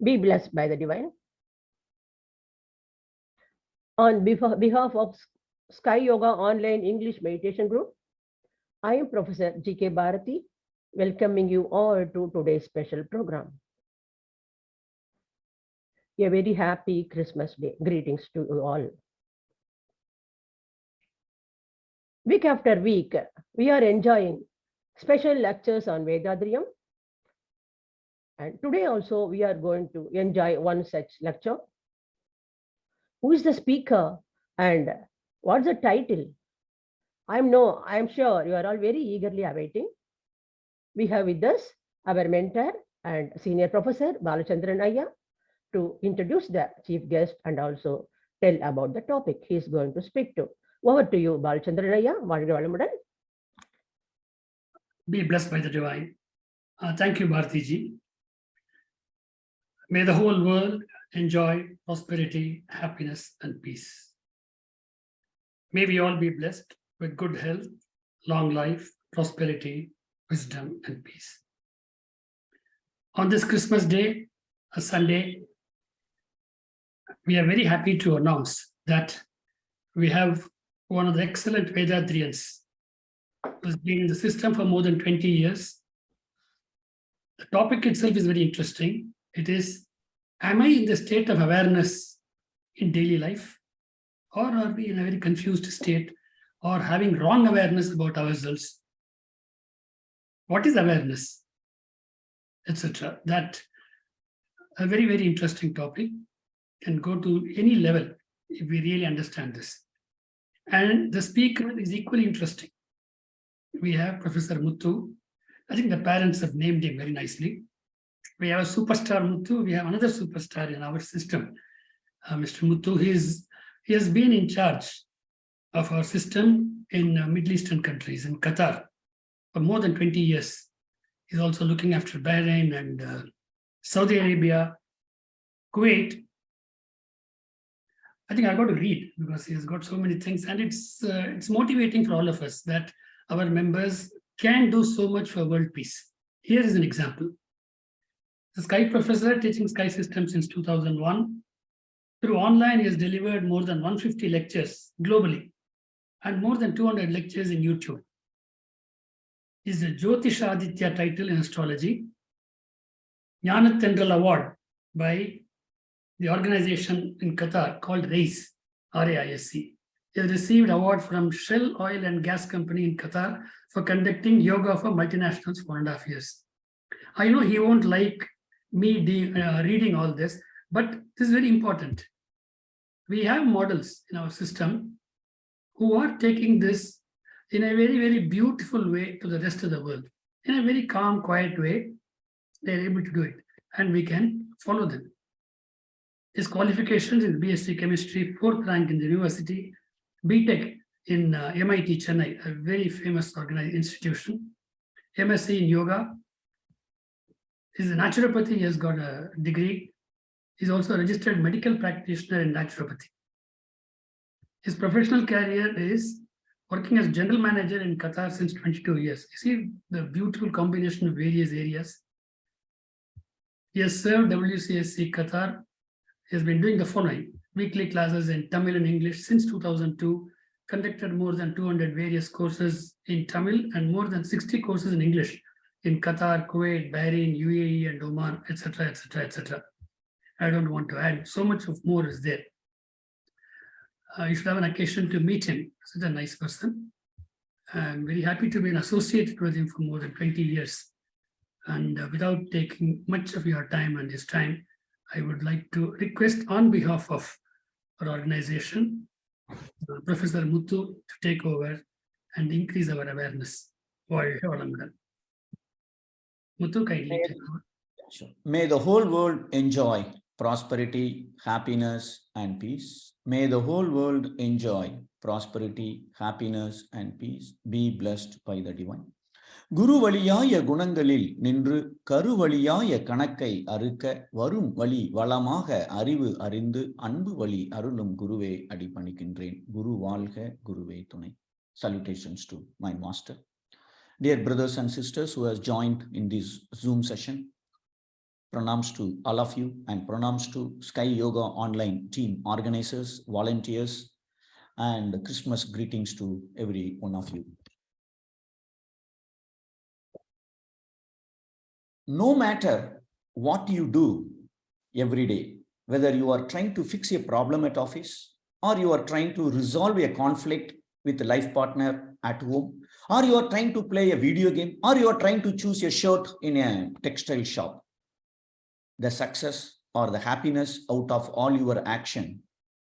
Be blessed by the divine. On behalf of Sky Yoga Online English Meditation Group, I am Professor G.K. Bharati, welcoming you all to today's special program. A very happy Christmas Day. Greetings to you all. Week after week, we are enjoying special lectures on Vethathiriyam. And today also, we are going to enjoy one such lecture. Who is the speaker and what's the title? I'm sure you are all very eagerly awaiting. We have with us our mentor and senior professor, Balachandran Ayya, to introduce the chief guest and also tell about the topic he is going to speak to. Over to you, Balachandran Ayya. Be blessed by the divine. Thank you, Bharati ji. May the whole world enjoy prosperity, happiness, and peace. May we all be blessed with good health, long life, prosperity, wisdom, and peace. On this Christmas Day, a Sunday, we are very happy to announce that we have one of the excellent Vethathriyans who has been in the system for more than 20 years. The topic itself is very interesting. It is, am I in the state of awareness in daily life? Or are we in a very confused state or having wrong awareness about ourselves? What is awareness? Etc. That a very, very interesting topic, can go to any level if we really understand this. And the speaker is equally interesting. We have Professor Muthu. I think the parents have named him very nicely. We have a superstar Muthu. We have another superstar in our system, Mr. Muthu. He has been in charge of our system in Middle Eastern countries, in Qatar, for more than 20 years. He's also looking after Bahrain and Saudi Arabia, Kuwait. I think I've got to read because he has got so many things, and it's motivating for all of us that our members can do so much for world peace. Here is an example. The Sky professor teaching Sky system since 2001. Through online, he has delivered more than 150 lectures globally and more than 200 lectures in YouTube. He is a Jyotisha Aditya title in astrology, Jnanatendral Award by the organization in Qatar called RAISE, R-A-I-S-E. He has received award from Shell Oil and Gas Company in Qatar for conducting yoga for multinationals for 4.5 years. I know he won't like me reading all this, but this is very important. We have models in our system who are taking this in a very, very beautiful way to the rest of the world. In a very calm, quiet way, they're able to do it, and we can follow them. His qualifications is BSc Chemistry, 4th rank in the university, BTech in MIT Chennai, a very famous organized institution, MSc in Yoga. He's a naturopathy, he has got a degree. He's also a registered medical practitioner in naturopathy. His professional career is working as general manager in Qatar since 22 years. You see the beautiful combination of various areas. He has served WCSC Qatar. He has been doing the following: weekly classes in Tamil and English since 2002, conducted more than 200 various courses in Tamil and more than 60 courses in English in Qatar, Kuwait, Bahrain, UAE, and Oman, etc., etc., etc. I don't want to add, so much of more is there. You should have an occasion to meet him. Such a nice person. I'm very happy to be associated with him for more than 20 years. And without taking much of your time and his time, I would like to request on behalf of our organization, Professor Muthu, to take over and increase our awareness. Muthu, kindly take over. Sure. May the whole world enjoy prosperity, happiness, and peace. May the whole world enjoy prosperity, happiness, and peace. Be blessed by the divine. குரு வழியாய குணங்களில் நின்று கருவழியாய கணக்கை அறுக்க வரும் வழி வளமாக அறிவு அறிந்து அன்பு வழி அருளும் குருவே அடிபணிக்கின்றேன். குரு வாழ்க, குருவே துணை. Salutations to my master. Dear brothers and sisters who has joined in this Zoom session, Pranams to all of you and pranams to Sky Yoga online team, organizers, volunteers, and Christmas greetings to every one of you. No matter what you do every day, whether you are trying to fix a problem at office, or you are trying to resolve a conflict with a life partner at home, or you are trying to play a video game, or you are trying to choose a shirt in a textile shop, the success or the happiness out of all your action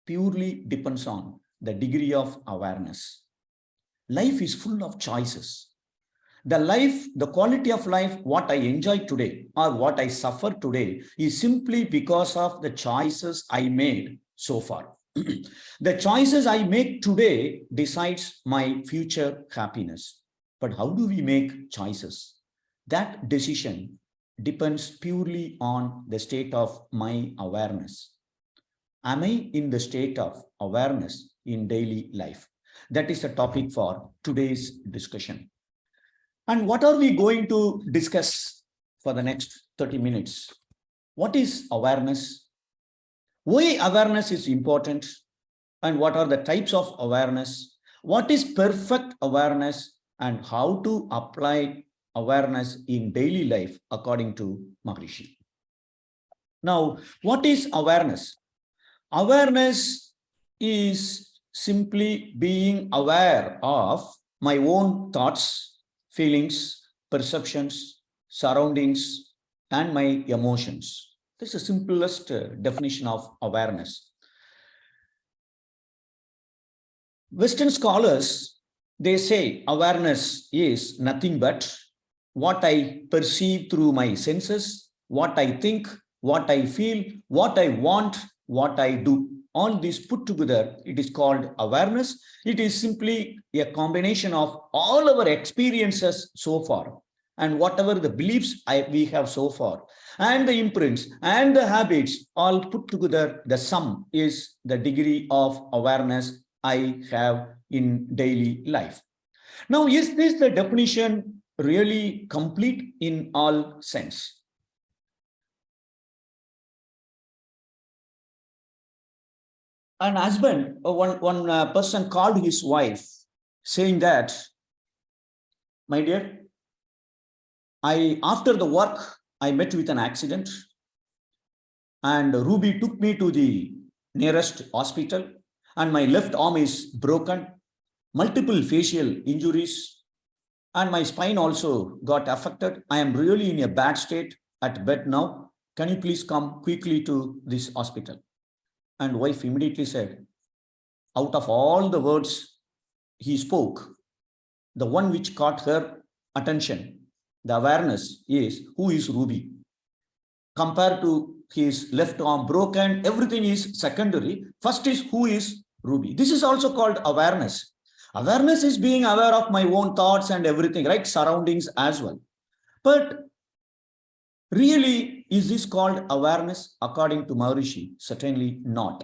purely depends on the degree of awareness. Life is full of choices. The quality of life, what I enjoy today or what I suffer today is simply because of the choices I made so far. The choices I make today decides my future happiness. But how do we make choices? That decision depends purely on the state of my awareness. Am I in the state of awareness in daily life? That is the topic for today's discussion. And what are we going to discuss for the next 30 minutes? What is awareness? Why awareness is important? And what are the types of awareness? What is perfect awareness? And how to apply awareness in daily life according to Maharishi. Now, what is awareness? Awareness is simply being aware of my own thoughts, feelings, perceptions, surroundings, and my emotions. This is the simplest definition of awareness. Western scholars, they say awareness is nothing but what I perceive through my senses, what I think, what I feel, what I want, what I do. All this put together, it is called awareness. It is simply a combination of all our experiences so far and whatever the beliefs we have so far and the imprints and the habits all put together. The sum is the degree of awareness I have in daily life. Now, is this the definition really complete in all sense? An husband, one person called his wife saying that, my dear, after the work, I met with an accident and Ruby took me to the nearest hospital and my left arm is broken, multiple facial injuries, and my spine also got affected. I am really in a bad state at bed now. Can you please come quickly to this hospital? And wife immediately said, out of all the words he spoke, the one which caught her attention, the awareness is, who is Ruby? Compared to his left arm broken, everything is secondary. First is, who is Ruby? This is also called awareness. Awareness is being aware of my own thoughts and everything, right? Surroundings as well. But really, is this called awareness? According to Maharishi, certainly not.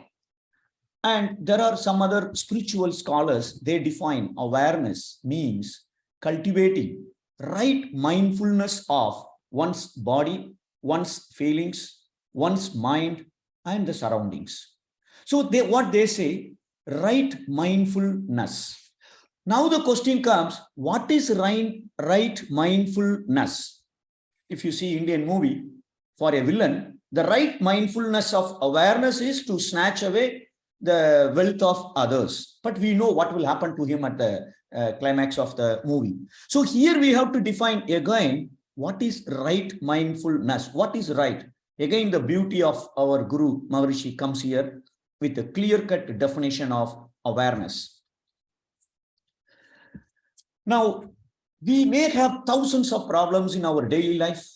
And there are some other spiritual scholars, they define awareness means cultivating right mindfulness of one's body, one's feelings, one's mind, and the surroundings. So what they say, right mindfulness. Now the question comes, what is right mindfulness? If you see Indian movie, for a villain, the right mindfulness of awareness is to snatch away the wealth of others. But we know what will happen to him at the climax of the movie. So here we have to define again, what is right mindfulness? What is right? Again, the beauty of our Guru Maharishi comes here with a clear-cut definition of awareness. Now, we may have thousands of problems in our daily life.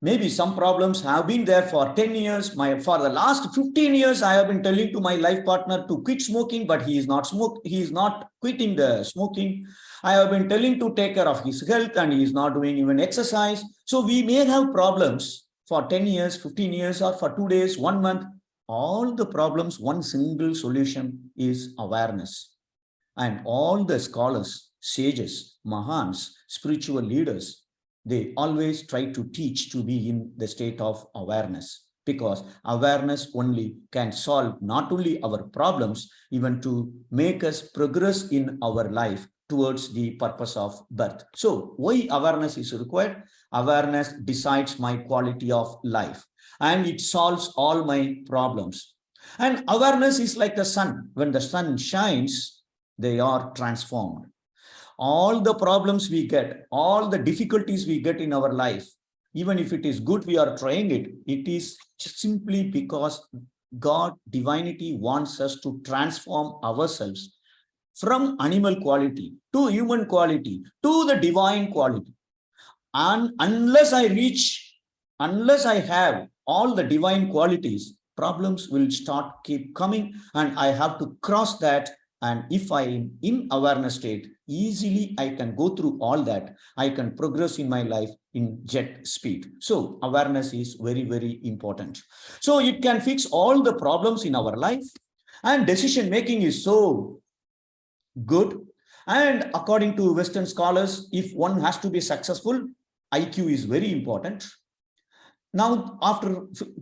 Maybe some problems have been there for 10 years. For the last 15 years, I have been telling to my life partner to quit smoking, but he is not quitting the smoking. I have been telling to take care of his health and he is not doing even exercise. So we may have problems for 10 years, 15 years, or for 2 days, 1 month. All the problems, one single solution is awareness. And all the scholars, sages, mahans, spiritual leaders, they always try to teach to be in the state of awareness, because awareness only can solve not only our problems, even to make us progress in our life towards the purpose of birth. So why awareness is required? Awareness decides my quality of life and it solves all my problems. And awareness is like the sun. When the sun shines, they are transformed. All the problems we get, all the difficulties we get in our life, even if it is good, we are trying it, it is simply because God, divinity wants us to transform ourselves from animal quality to human quality to the divine quality. And unless I have all the divine qualities, problems will start keep coming, and I have to cross that. And if I am in awareness state, easily I can go through all that. I can progress in my life in jet speed. So awareness is very, very important. So it can fix all the problems in our life, and decision making is so good. And according to Western scholars, if one has to be successful, IQ is very important. Now,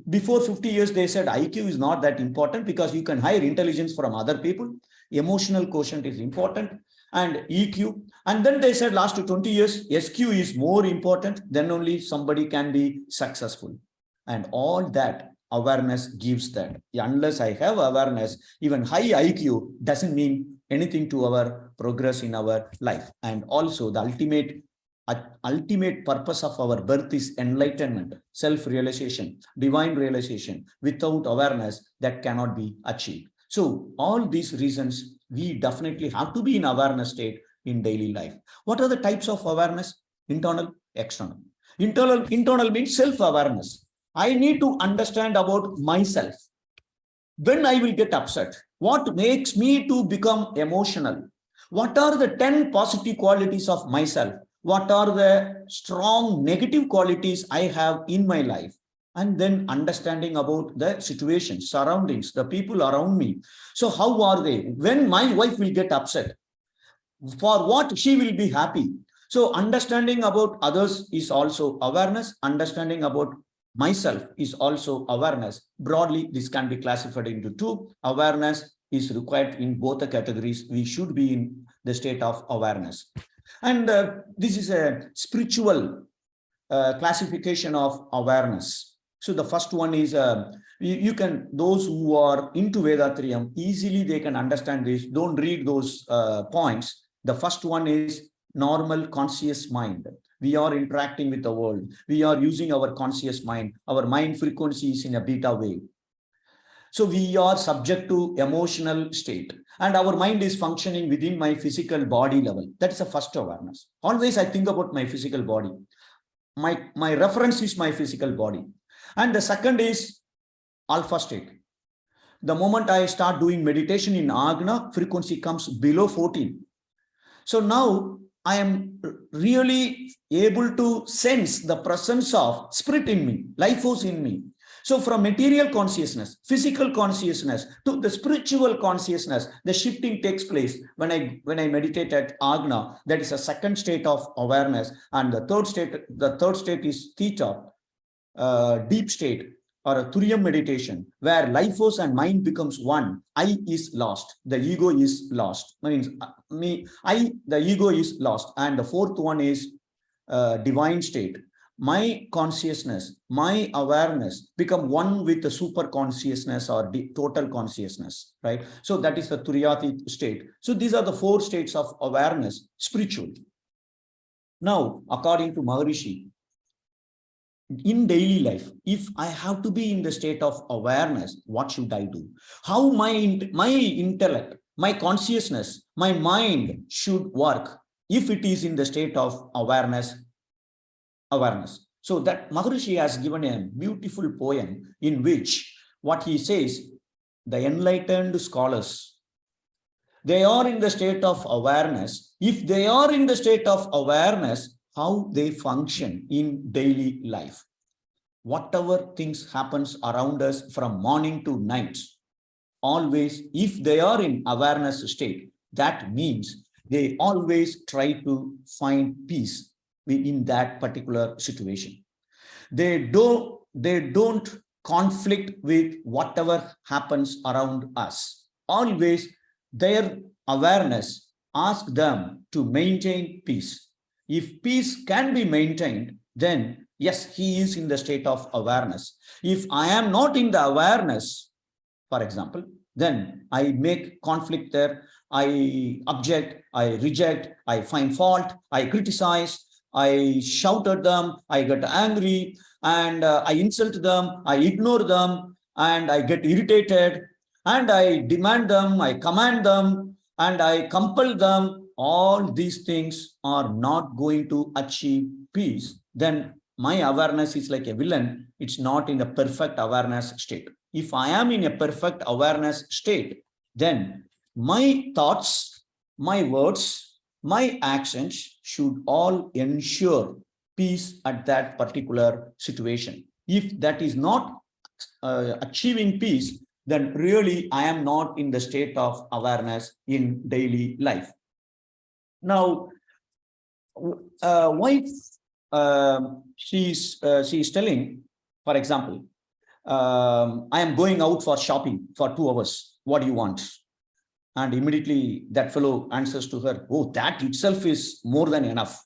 before 50 years, they said IQ is not that important because you can hire intelligence from other people. Emotional quotient is important, and EQ. And then they said last 20 years, SQ is more important. Then only somebody can be successful. And all that awareness gives that. Unless I have awareness, even high IQ doesn't mean anything to our progress in our life. And also the ultimate purpose of our birth is enlightenment, self-realization, divine realization. Without awareness, that cannot be achieved. So all these reasons, we definitely have to be in awareness state in daily life. What are the types of awareness? Internal, external. Internal means self-awareness. I need to understand about myself. When I will get upset, what makes me to become emotional? What are the 10 positive qualities of myself? What are the strong negative qualities I have in my life? And then understanding about the situation, surroundings, the people around me. So how are they? When my wife will get upset, for what she will be happy? So understanding about others is also awareness. Understanding about myself is also awareness. Broadly, this can be classified into two. Awareness is required in both the categories. We should be in the state of awareness. And this is a spiritual classification of awareness. So the first one is, you can, those who are into Vethathiriyam, easily they can understand this. Don't read those points. The first one is normal conscious mind. We are interacting with the world. We are using our conscious mind. Our mind frequency is in a beta wave. So we are subject to emotional state, and our mind is functioning within my physical body level. That is the first awareness. Always I think about my physical body. My reference is my physical body. And the second is alpha state. The moment I start doing meditation in Agna, frequency comes below 14. So now I am really able to sense the presence of spirit in me, life force in me. So from material consciousness, physical consciousness to the spiritual consciousness, the shifting takes place when I meditate at Agna. That is a second state of awareness. And the third state is Theta, deep state, or a Turiyam meditation, where life force and mind becomes one. I is lost. The ego is lost. Means the ego is lost. And the fourth one is divine state. My consciousness, my awareness become one with the super consciousness or the total consciousness, right? So that is the Turiyati state. So these are the four states of awareness spiritually. Now, according to Maharishi, in daily life, if I have to be in the state of awareness, what should I do? How my intellect, my consciousness, my mind should work if it is in the state of awareness. So that Maharishi has given a beautiful poem in which what he says, the enlightened scholars, they are in the state of awareness. If they are in the state of awareness, how they function in daily life. Whatever things happens around us from morning to night, always, if they are in awareness state, that means they always try to find peace. in that particular situation. They don't conflict with whatever happens around us. Always their awareness asks them to maintain peace. If peace can be maintained, then yes, he is in the state of awareness. If I am not in the awareness, for example, then I make conflict there. I object, I reject, I find fault, I criticize, I shout at them, I get angry, and I insult them, I ignore them, and I get irritated, and I demand them, I command them, and I compel them. All these things are not going to achieve peace. Then my awareness is like a villain. It's not in a perfect awareness state. If I am in a perfect awareness state, then my thoughts, my words, my actions should all ensure peace at that particular situation. If that is not achieving peace, then really I am not in the state of awareness in daily life. Now, wife, she is telling, for example, I am going out for shopping for 2 hours. What do you want? And immediately that fellow answers to her, oh, that itself is more than enough.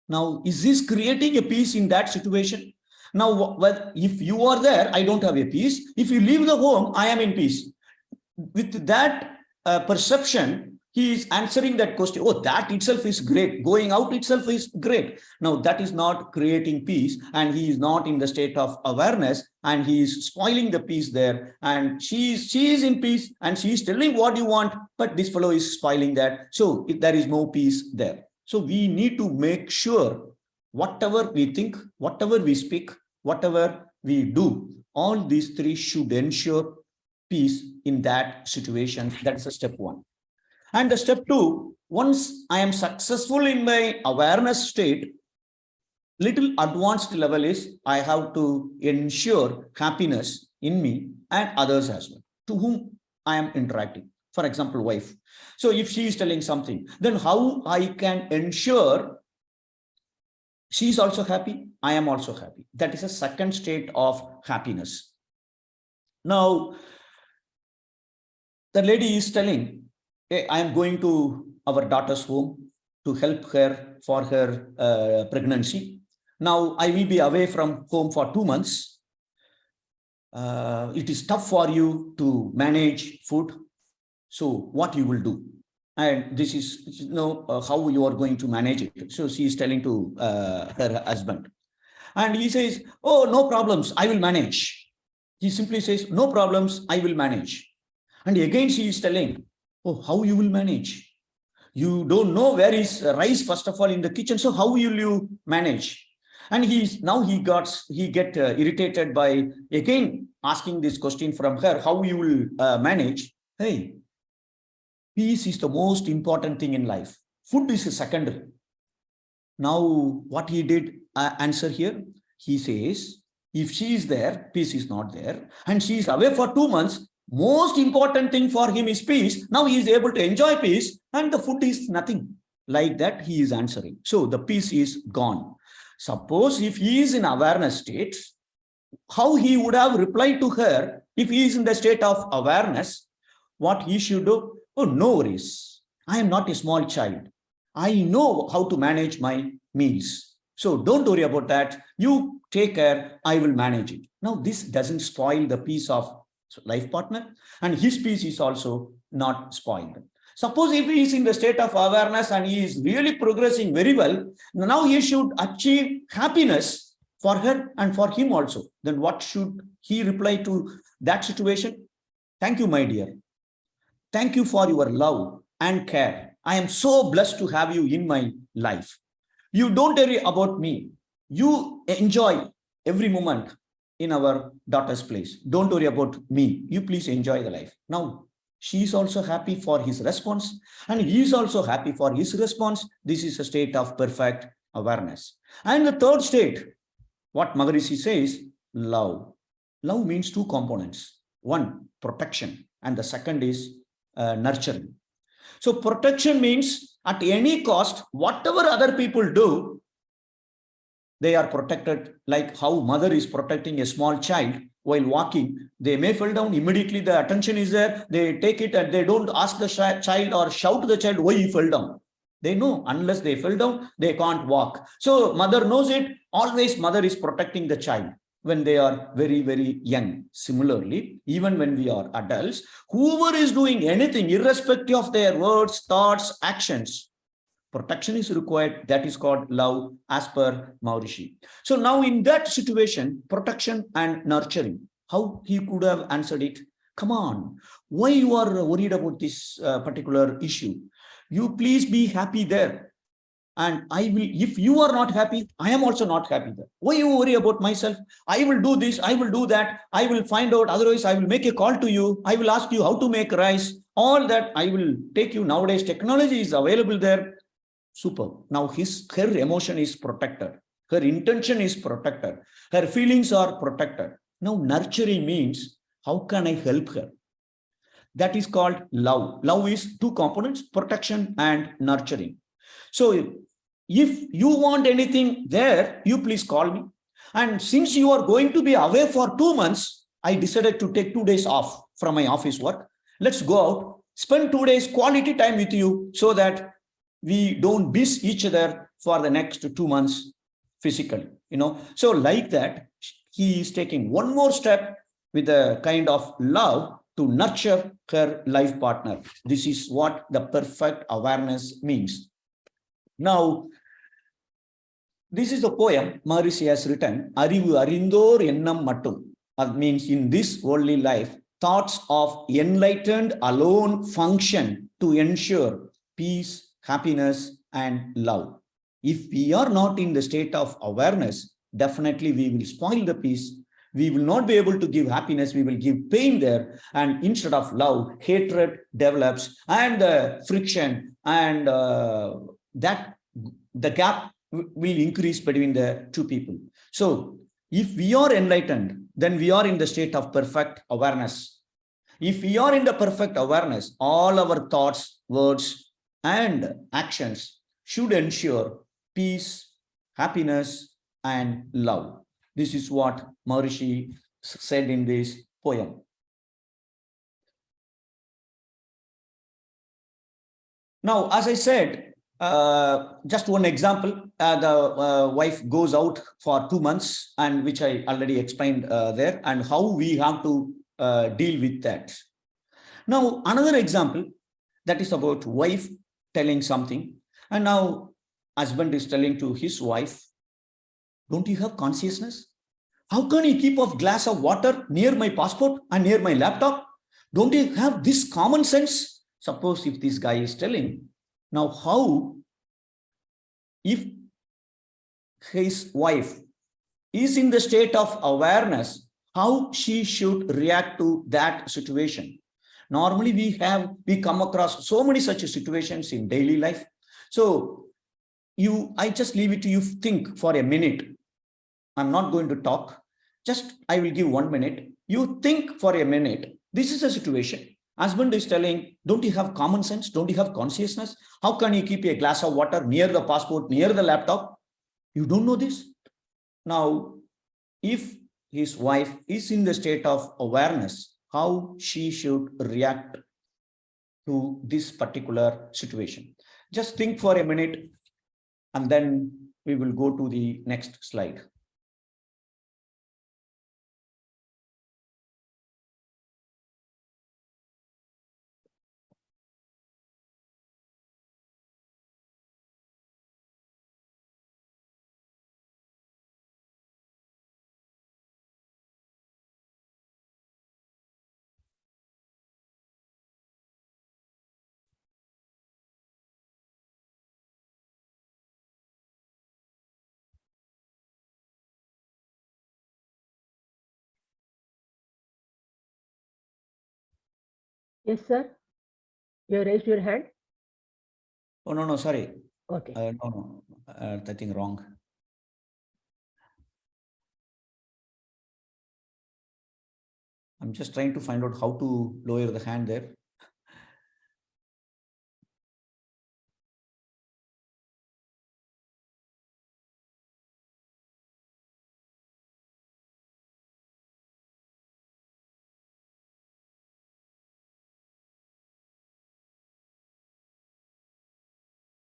Now, is this creating a peace in that situation? Now, if you are there, I don't have a peace. If you leave the home, I am in peace. With that perception, he is answering that question. Oh, that itself is great. Going out itself is great. Now, that is not creating peace, and he is not in the state of awareness, and he is spoiling the peace there. And she is in peace, and she is telling what you want, but this fellow is spoiling that. So there is no peace there. So we need to make sure whatever we think, whatever we speak, whatever we do, all these three should ensure peace in that situation. That's a step one. And the step two, once I am successful in my awareness state, little advanced level is I have to ensure happiness in me and others as well, to whom I am interacting. For example, wife. So if she is telling something, then how I can ensure she is also happy, I am also happy. That is a second state of happiness. Now, the lady is telling, hey, I am going to our daughter's home to help her for her pregnancy. Now, I will be away from home for 2 months. It is tough for you to manage food. So what you will do? And this is how you are going to manage it. So she is telling to her husband. And he says, oh, no problems, I will manage. He simply says, no problems, I will manage. And again she is telling, oh, how you will manage? You don't know where is rice, first of all, in the kitchen. So how will you manage? And he get irritated by again asking this question from her, how you will manage? Hey, peace is the most important thing in life. Food is a secondary. Now, what he did answer here, he says, if she is there, peace is not there. And she is away for 2 months. Most important thing for him is peace. Now he is able to enjoy peace and the food is nothing. Like that, he is answering. So the peace is gone. Suppose if he is in awareness state, how he would have replied to her if he is in the state of awareness, what he should do? Oh, no worries. I am not a small child. I know how to manage my meals. So don't worry about that. You take care. I will manage it. Now, this doesn't spoil the peace of life partner, and his peace is also not spoiled. Suppose if he is in the state of awareness and he is really progressing very well, now he should achieve happiness for her and for him also. Then what should he reply to that situation? Thank you, my dear. Thank you for your love and care. I am so blessed to have you in my life. You don't worry about me. You enjoy every moment in our daughter's place. Don't worry about me. You please enjoy the life. Now, she is also happy for his response, and he is also happy for his response. This is a state of perfect awareness. And the third state, what Maharishi says, love. Love means two components. One, protection, and the second is nurturing. So protection means at any cost, whatever other people do, They are protected like how mother is protecting a small child while walking. They may fall down, immediately the attention is there. They take it and they don't ask the child or shout to the child why he fell down. They know unless they fell down, they can't walk. So mother knows it. Always mother is protecting the child when they are very, very young. Similarly, even when we are adults, whoever is doing anything, irrespective of their words, thoughts, actions, protection is required. That is called love as per Maharishi. So now in that situation, protection and nurturing, how he could have answered it? Come on, why you are worried about this particular issue? You please be happy there. And I will, if you are not happy, I am also not happy there. Why you worry about myself? I will do this, I will do that, I will find out, otherwise I will make a call to you, I will ask you how to make rice, all that I will take you. Nowadays, technology is available there. Super. Now her emotion is protected. Her intention is protected. Her feelings are protected. Now nurturing means, how can I help her? That is called love. Love is two components, protection and nurturing. So if you want anything there, you please call me. And since you are going to be away for 2 months, I decided to take 2 days off from my office work. Let's go out, spend 2 days quality time with you so that we don't miss each other for the next 2 months physically, So like that, he is taking one more step with a kind of love to nurture her life partner. This is what the perfect awareness means. Now, this is a poem Maharishi has written, Arivu Arindor Ennam Mattum. That means in this worldly life, thoughts of enlightened alone function to ensure peace, happiness, and love. If we are not in the state of awareness, definitely we will spoil the peace. We will not be able to give happiness. We will give pain there. And instead of love, hatred develops and friction, and that the gap will increase between the two people. So if we are enlightened, then we are in the state of perfect awareness. If we are in the perfect awareness, all our thoughts, words, and actions should ensure peace, happiness, and love. This is what Maharishi said in this poem. Now, as I said, just one example, the wife goes out for 2 months, and which I already explained there, and how we have to deal with that. Now, another example, that is about wife telling something, and now husband is telling to his wife, don't you have consciousness? How can you keep a glass of water near my passport and near my laptop? Don't you have this common sense? Suppose if this guy is telling, now how, if his wife is in the state of awareness, how she should react to that situation? Normally we come across so many such situations in daily life. So I just leave it to you, think for a minute. I'm not going to talk. Just I will give 1 minute. You think for a minute. This is a situation. Husband is telling, don't you have common sense? Don't you have consciousness? How can you keep a glass of water near the passport, near the laptop? You don't know this? Now, if his wife is in the state of awareness, how she should react to this particular situation? Just think for a minute, and then we will go to the next slide. Yes, sir. You raised your hand. Oh, no, sorry. Okay. No, I think wrong. I'm just trying to find out how to lower the hand there.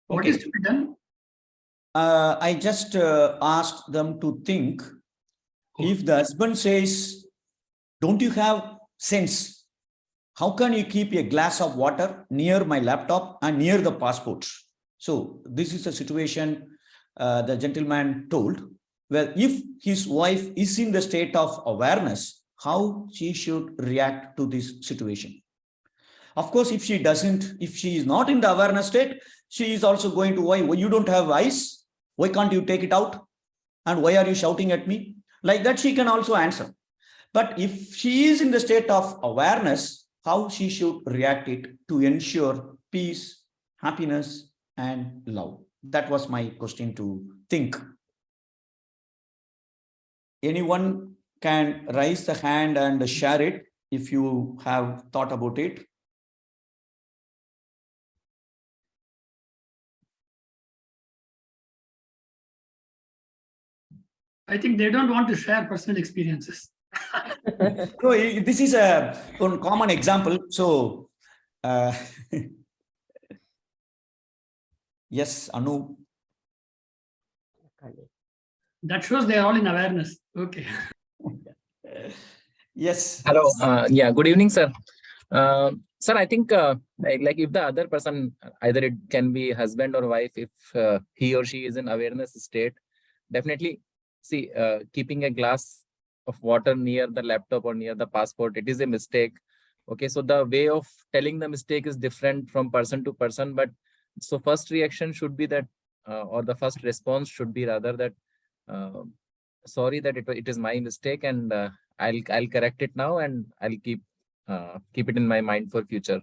What Okay. is to be done? I just asked them to think. If the husband says, don't you have sense? How can you keep a glass of water near my laptop and near the passport? So this is a situation the gentleman told. Well, if his wife is in the state of awareness, how she should react to this situation. Of course, if she is not in the awareness state, she is also going to, why you don't have eyes? Why can't you take it out? And why are you shouting at me? Like that, she can also answer. But if she is in the state of awareness, how she should react it to ensure peace, happiness, and love. That was my question to think. Anyone can raise the hand and share it if you have thought about it. I think they don't want to share personal experiences. So this is a common example. So yes, Anu. That shows they are all in awareness. Okay. Yes. Hello. Yeah. Good evening, sir. Sir, I think like if the other person, either it can be husband or wife, if he or she is in awareness state, definitely see keeping a glass of water near the laptop or near the passport, it is a mistake. Okay, so the way of telling the mistake is different from person to person. But so first reaction should be that, or the first response should be rather that, sorry that it is my mistake, and I'll correct it now, and I'll keep it in my mind for future.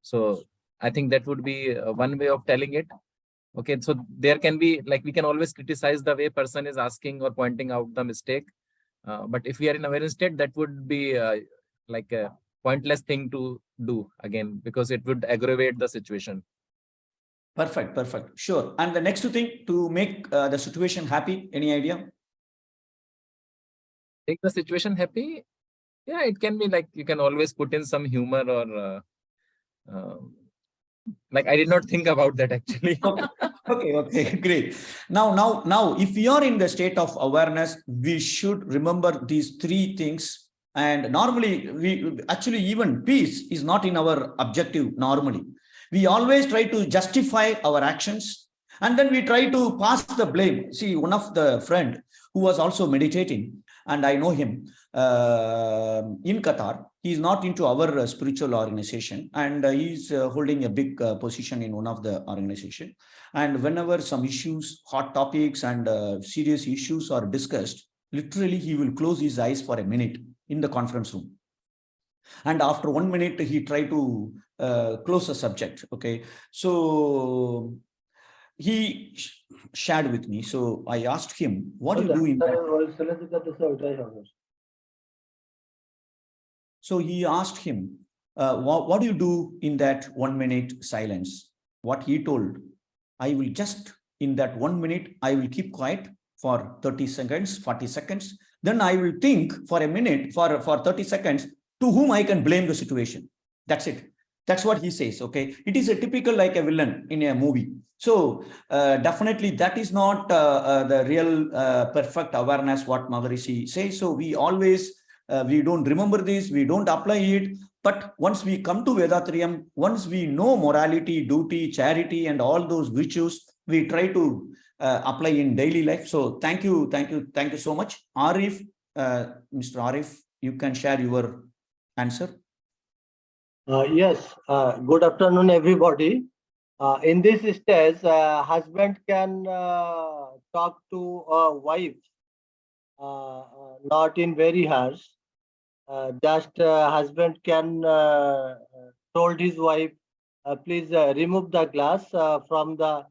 So I think that would be one way of telling it. Okay, so there can be, like, we can always criticize the way person is asking or pointing out the mistake. But if we are in awareness state, that would be like a pointless thing to do again, because it would aggravate the situation. Perfect, perfect. Sure. And the next thing to make the situation happy, any idea? Make the situation happy? Yeah, it can be like you can always put in some humor or like I did not think about that actually. Okay, great. Now, if we are in the state of awareness, we should remember these three things. And normally, we actually, even peace is not in our objective normally. We always try to justify our actions, and then we try to pass the blame. See, one of the friend who was also meditating, and I know him in Qatar. He is not into our spiritual organization, and he is holding a big position in one of the organization. And whenever some issues, hot topics, and serious issues are discussed, literally he will close his eyes for a minute in the conference room. And after 1 minute, he tried to close the subject. Okay, so he shared with me. So I asked him, what do you do in that? So he asked him, what do you do in that 1 minute silence? What he told, I will just, in that 1 minute, I will keep quiet for 30 seconds, 40 seconds. Then I will think for a minute, for 30 seconds, to whom I can blame the situation. That's it. That's what he says. Okay. It is a typical like a villain in a movie. So definitely that is not the real perfect awareness what Maharishi says. So we always, we don't remember this, we don't apply it. But once we come to Vethathiriyam, once we know morality, duty, charity, and all those virtues, we try to apply in daily life. So thank you so much. Arif, Mr. Arif, you can share your answer. Yes, good afternoon, everybody. In this stage, husband can talk to a wife, not in very harsh. Just husband can told his wife, please remove the glass from the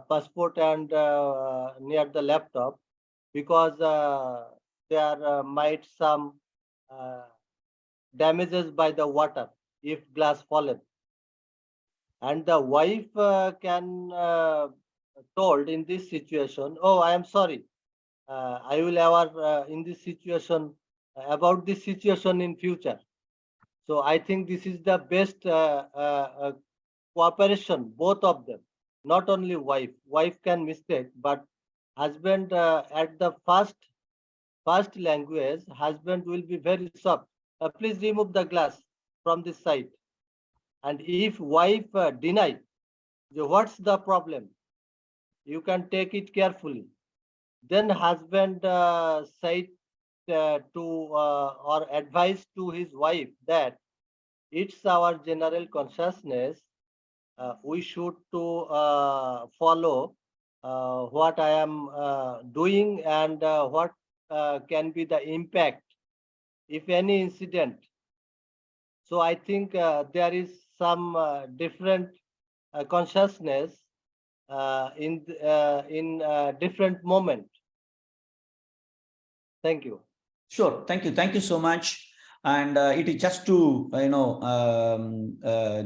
passport and near the laptop, because there might some damages by the water if glass fallen. And the wife can told in this situation, oh, I am sorry, I will ever in this situation about this situation in future. So I think this is the best cooperation, both of them. not only wife can mistake, but husband at the first language, husband will be very soft. Please remove the glass from this side. And if wife deny, what's the problem? You can take it carefully. Then husband said to or advised to his wife that it's our general consciousness. We should to follow what I am doing and what can be the impact if any incident. So I think there is some different consciousness in different moment. Thank you. Sure. Thank you. Thank you so much. And it is just to,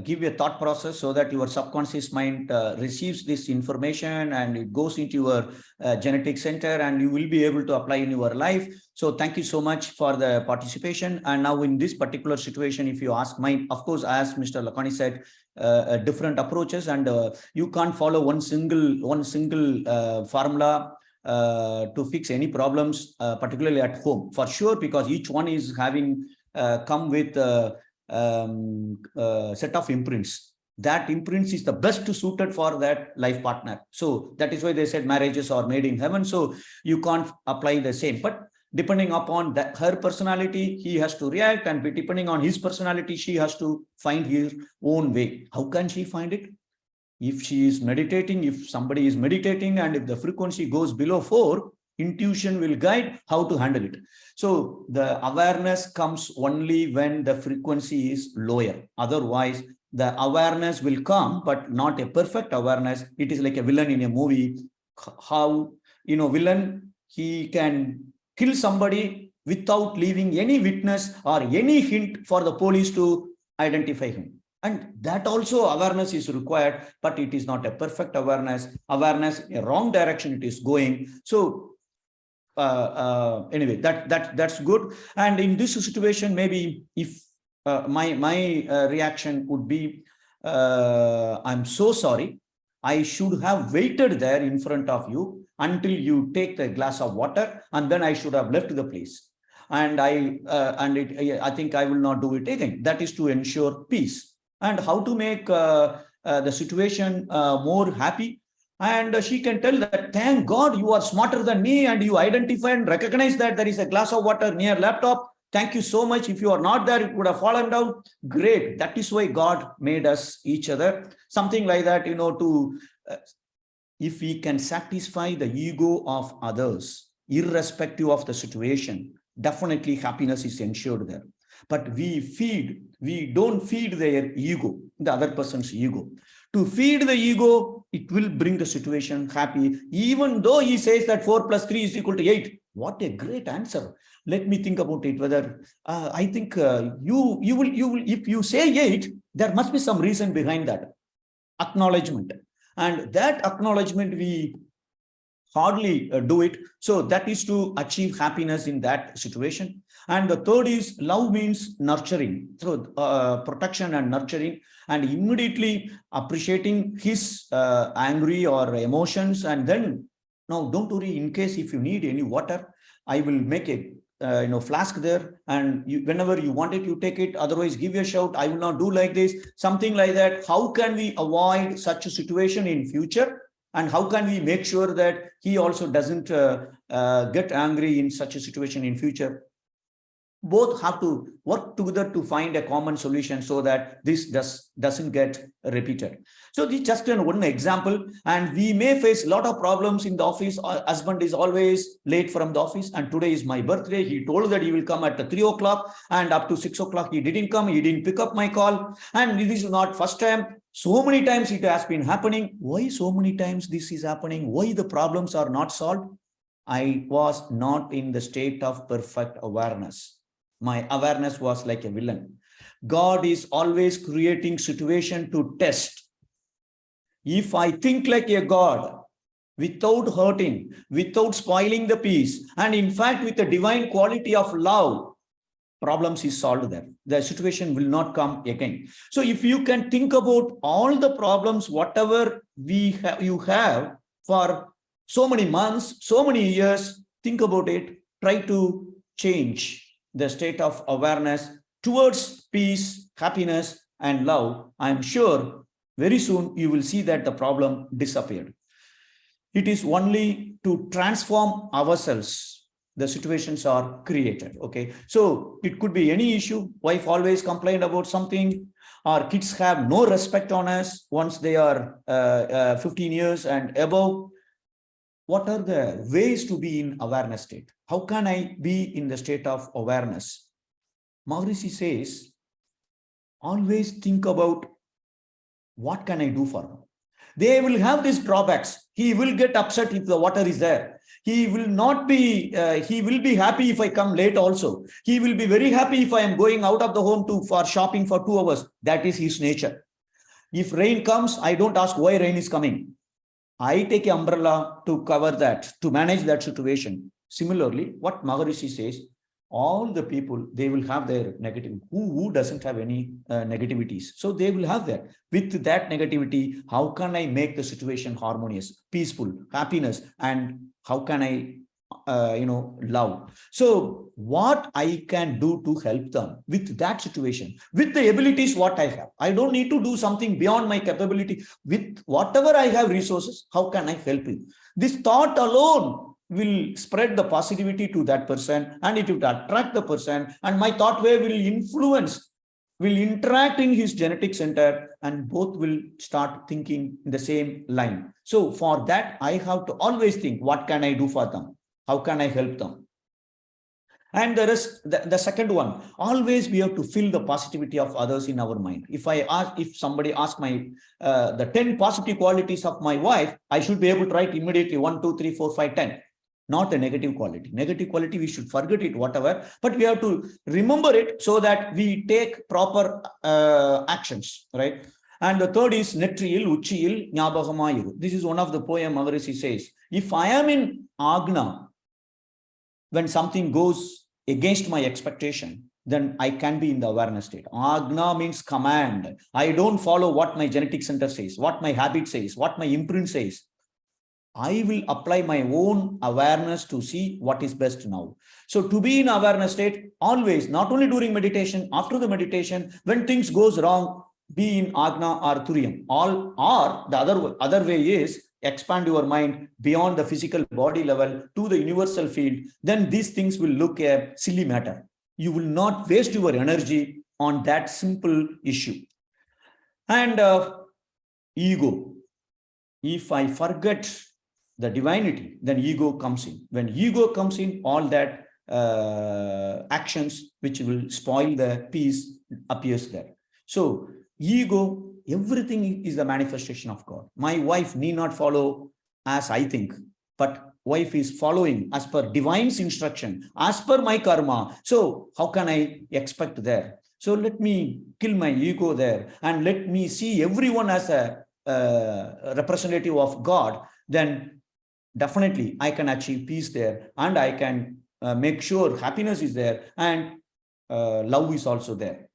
give you a thought process so that your subconscious mind receives this information and it goes into your genetic center and you will be able to apply in your life. So thank you so much for the participation. And now in this particular situation, if you ask mine, of course, as Mr. Lakani said, different approaches, and you can't follow one single formula to fix any problems, particularly at home, for sure, because each one is having come with a set of imprints. That imprints is the best suited for that life partner. So that is why they said marriages are made in heaven. So you can't apply the same, but depending upon her personality, he has to react, and depending on his personality, she has to find her own way. How can she find it? If she is meditating, if somebody is meditating, and if the frequency goes below 4, intuition will guide how to handle it. So the awareness comes only when the frequency is lower. Otherwise, the awareness will come, but not a perfect awareness. It is like a villain in a movie. How, villain, he can kill somebody without leaving any witness or any hint for the police to identify him. And that also awareness is required, but it is not a perfect awareness. Awareness, a wrong direction it is going. So anyway, that's good. And in this situation, maybe if my reaction would be, I'm so sorry. I should have waited there in front of you until you take the glass of water, and then I should have left the place. And I think I will not do it again. That is to ensure peace. And how to make the situation more happy. And she can tell that, thank God you are smarter than me and you identify and recognize that there is a glass of water near laptop. Thank you so much. If you are not there, it would have fallen down. Great. That is why God made us each other. Something like that, if we can satisfy the ego of others, irrespective of the situation, definitely happiness is ensured there. But we don't feed their ego, the other person's ego. To feed the ego, it will bring the situation happy, even though he says that 4 plus 3 is equal to 8. What a great answer. Let me think about it, whether I think you will, if you say 8, there must be some reason behind that. Acknowledgement. And that acknowledgement, we hardly do it. So that is to achieve happiness in that situation. And the third is love means nurturing. So protection and nurturing, and immediately appreciating his angry or emotions. And then, now don't worry, in case if you need any water, I will make a flask there, and whenever you want it, you take it. Otherwise, give a shout. I will not do like this. Something like that. How can we avoid such a situation in future? And how can we make sure that he also doesn't get angry in such a situation in future? Both have to work together to find a common solution so that this doesn't get repeated. So this is just one example, and we may face a lot of problems in the office. Our husband is always late from the office, and today is my birthday. He told that he will come at 3 o'clock, and up to 6 o'clock he didn't come. He didn't pick up my call, and this is not first time. So many times it has been happening. Why so many times this is happening? Why the problems are not solved? I was not in the state of perfect awareness. My awareness was like a villain. God is always creating situation to test. If I think like a God, without hurting, without spoiling the peace, and in fact with the divine quality of love, problems is solved there. The situation will not come again. So if you can think about all the problems, whatever you have for so many months, so many years, think about it, try to change the state of awareness towards peace, happiness, and love. I'm sure very soon you will see that the problem disappeared. It is only to transform ourselves the situations are created. Okay, so it could be any issue. Wife always complained about something, or kids have no respect on us once they are 15 years and above. What are the ways to be in awareness state? How can I be in the state of awareness? Maharishi says, always think about what can I do for them. They will have these drawbacks. He will get upset if the water is there. He will not be, he will be happy if I come late also. He will be very happy if I am going out of the home for shopping for 2 hours. That is his nature. If rain comes, I don't ask why rain is coming. I take an umbrella to cover that, to manage that situation. Similarly, what Maharishi says, all the people, they will have their negativity. Who doesn't have any negativities? So they will have that. With that negativity, how can I make the situation harmonious, peaceful, happiness, and how can I, love? So what I can do to help them with that situation, with the abilities what I have. I don't need to do something beyond my capability. With whatever I have resources, how can I help you? This thought alone will spread the positivity to that person, and it will attract the person, and my thought wave will influence, will interact in his genetic center, and both will start thinking in the same line. So for that, I have to always think, what can I do for them? How can I help them? And there is the second one, always we have to feel the positivity of others in our mind. If somebody asks the 10 positive qualities of my wife, I should be able to write immediately 1, 2, 3, 4, 5, 10. Not a negative quality. Negative quality, we should forget it, whatever, but we have to remember it so that we take proper actions, right? And the third is Netriyil, Uchiyil, Nyabagamayiru. This is one of the poem Maharishi says. If I am in Agna, when something goes against my expectation, then I can be in the awareness state. Agna means command. I don't follow what my genetic center says, what my habit says, what my imprint says. I will apply my own awareness to see what is best now. So to be in awareness state, always, not only during meditation, after the meditation, when things goes wrong, be in Agna or Turiyam. Or the other way is expand your mind beyond the physical body level to the universal field. Then these things will look a silly matter. You will not waste your energy on that simple issue. And ego. If I forget the divinity, then ego comes in. When ego comes in, all that actions which will spoil the peace appears there. So ego, everything is the manifestation of God. My wife need not follow as I think, but wife is following as per divine's instruction, as per my karma. So how can I expect there? So let me kill my ego there and let me see everyone as a representative of God. Then definitely I can achieve peace there, and I can make sure happiness is there, and love is also there.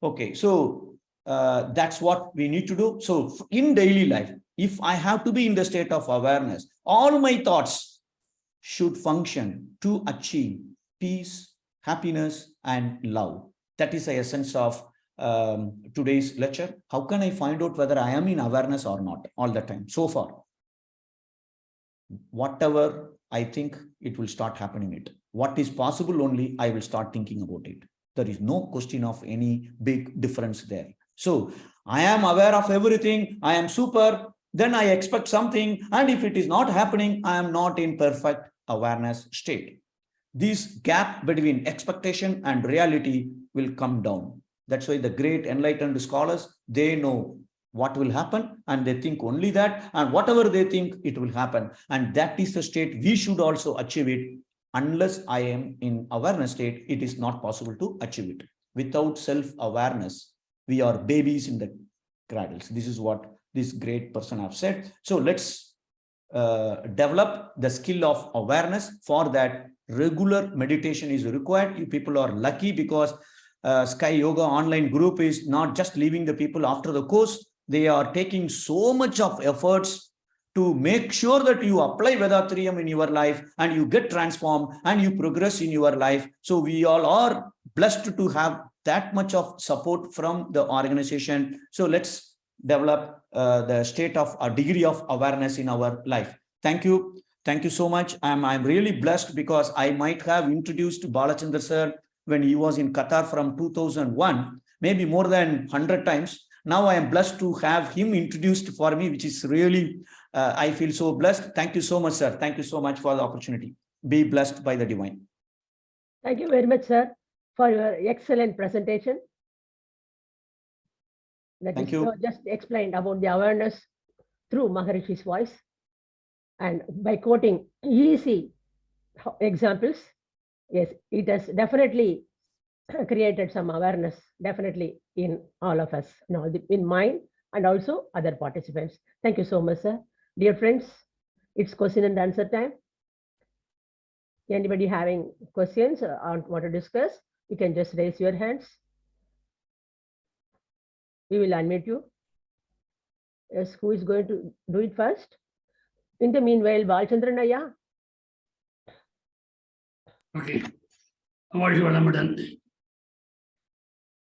Okay, so that's what we need to do. So in daily life, if I have to be in the state of awareness, all my thoughts should function to achieve peace, happiness, and love. That is the essence of today's lecture. How can I find out whether I am in awareness or not all the time? So far, whatever I think, it will start happening it. What is possible only, I will start thinking about it. There is no question of any big difference there. So I am aware of everything. I am super. Then I expect something. And if it is not happening, I am not in perfect awareness state. This gap between expectation and reality will come down. That's why the great enlightened scholars, they know what will happen, and they think only that, and whatever they think, it will happen. And that is the state we should also achieve it. Unless I am in awareness state, it is not possible to achieve it. Without self-awareness, we are babies in the cradles. This is what this great person have said. So let's develop the skill of awareness. For that, regular meditation is required. You people are lucky because Sky Yoga online group is not just leaving the people after the course. They are taking so much of efforts to make sure that you apply Vethathiriyam in your life and you get transformed and you progress in your life. So we all are blessed to have that much of support from the organization. So let's develop the state of a degree of awareness in our life. Thank you. Thank you so much. I'm really blessed because I might have introduced Balachandra sir when he was in Qatar from 2001, maybe more than 100 times. Now I am blessed to have him introduced for me, which is really, I feel so blessed. Thank you so much, sir. Thank you so much for the opportunity. Be blessed by the divine. Thank you very much, sir, for your excellent presentation. Thank you. Just explained about the awareness through Maharishi's voice and by quoting easy examples. Yes, it has definitely created some awareness, definitely in all of us, in mine and also other participants. Thank you so much, sir. Dear friends, it's question and answer time. Anybody having questions or want to discuss, you can just raise your hands. We will unmute you. Yes, who is going to do it first? In the meanwhile, Balchandran Ayya. Okay. What you have done?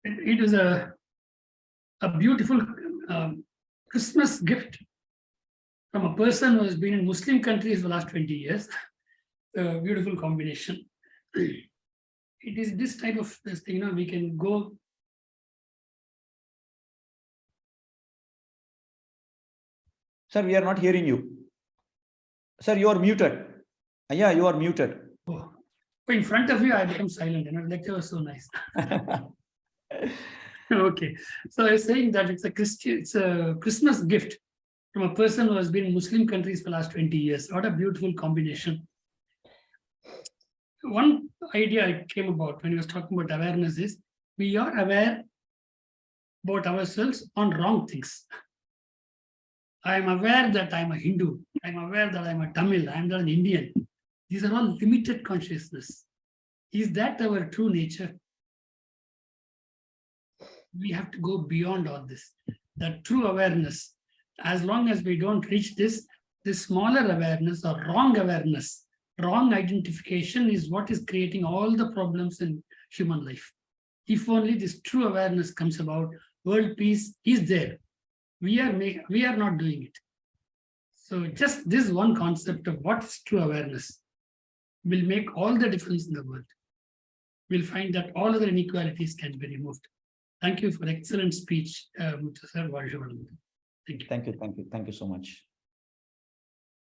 It is a beautiful Christmas gift from a person who has been in Muslim countries for the last 20 years. A beautiful combination. It is this type of thing, we can go. Sir, we are not hearing you. Sir, you are muted. Yeah, you are muted. Oh, in front of you, I become silent. The lecture was so nice. Okay, so I was saying that it's a Christmas gift from a person who has been in Muslim countries for the last 20 years. What a beautiful combination. One idea I came about when he was talking about awareness is we are aware about ourselves on wrong things. I am aware that I'm a Hindu. I'm aware that I'm a Tamil. I'm not an Indian. These are all limited consciousness. Is that our true nature? We have to go beyond all this. That true awareness, as long as we don't reach this smaller awareness or wrong awareness, wrong identification is what is creating all the problems in human life. If only this true awareness comes about, world peace is there. We are not doing it. So just this one concept of what is true awareness will make all the difference in the world. We'll find that all other inequalities can be removed. Thank you for excellent speech, Muthu sir. Thank you. Thank you so much.